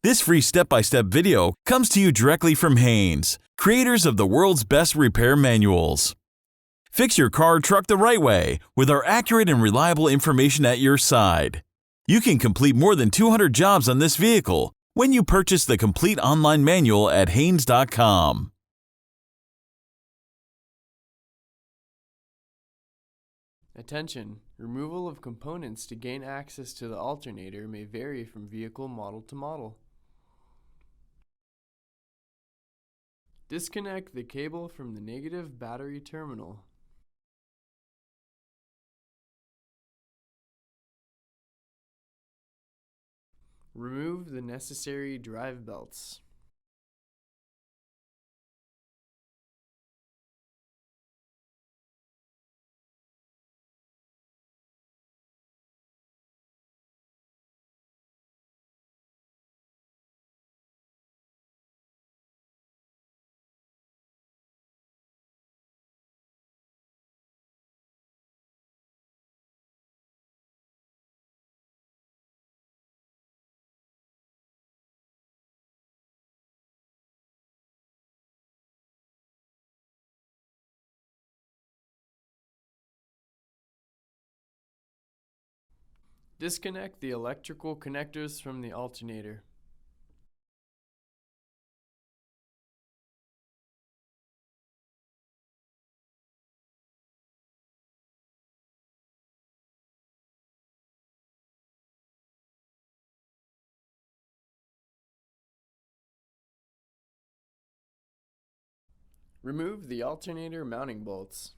This free step-by-step video comes to you directly from Haynes, creators of the world's best repair manuals. Fix your car or truck the right way with our accurate and reliable information at your side. You can complete more than 200 jobs on this vehicle when you purchase the complete online manual at Haynes.com. Attention! Removal of components to gain access to the alternator may vary from vehicle model to model. Disconnect the cable from the negative battery terminal. Remove the necessary drive belts. Disconnect the electrical connectors from the alternator. Remove the alternator mounting bolts.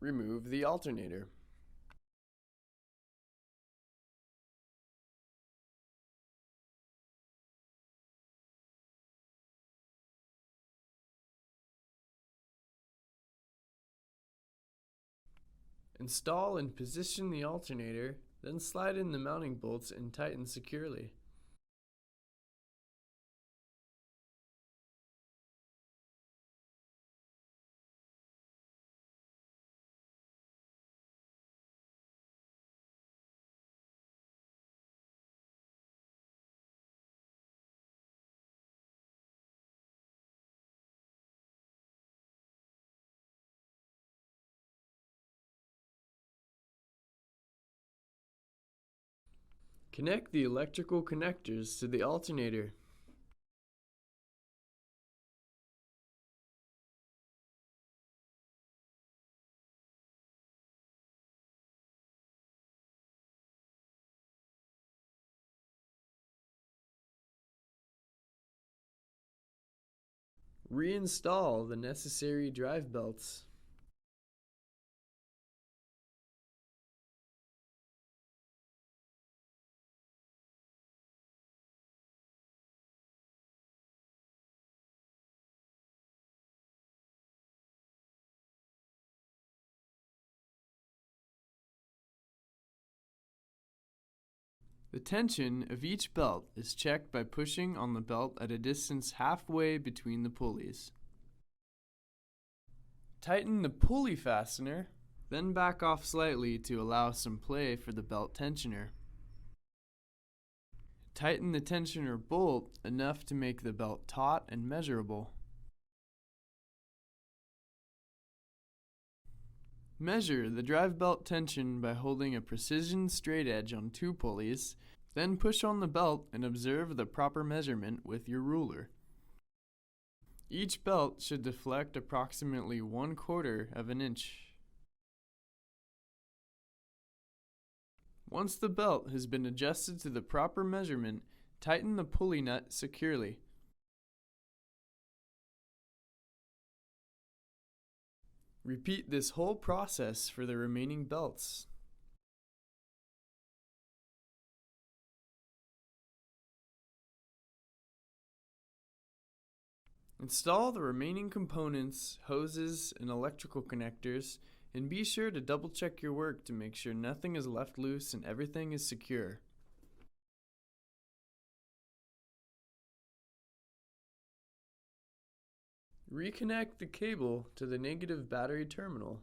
Remove the alternator. Install and position the alternator, then slide in the mounting bolts and tighten securely. Connect the electrical connectors to the alternator. Reinstall the necessary drive belts. The tension of each belt is checked by pushing on the belt at a distance halfway between the pulleys. Tighten the pulley fastener, then back off slightly to allow some play for the belt tensioner. Tighten the tensioner bolt enough to make the belt taut and measurable. Measure the drive belt tension by holding a precision straight edge on 2 pulleys, then push on the belt and observe the proper measurement with your ruler. Each belt should deflect approximately 1/4 of an inch. Once the belt has been adjusted to the proper measurement, tighten the pulley nut securely. Repeat this whole process for the remaining belts. Install the remaining components, hoses, and electrical connectors And be sure to double check your work to make sure nothing is left loose and everything is secure. Reconnect the cable to the negative battery terminal.